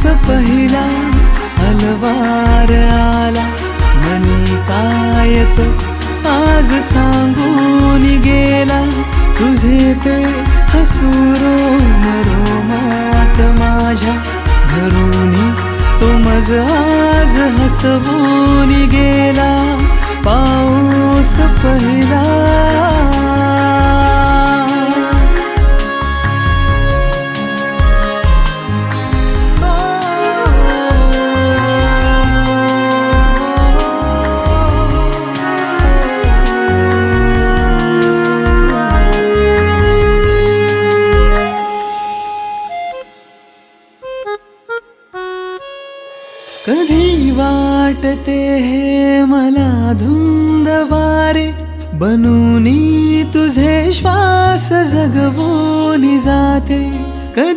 पहिला अलवार आला, मनी काय तो आज सांगून गेला. तुझे ते हसुरो रोमात माझ्या घरूनी तो मज आज हसवून गेला. पाऊस पहिला कधी वाटते हे मला धुंद वारे, बनूनी तुझे श्वास जगवून जाते. कधी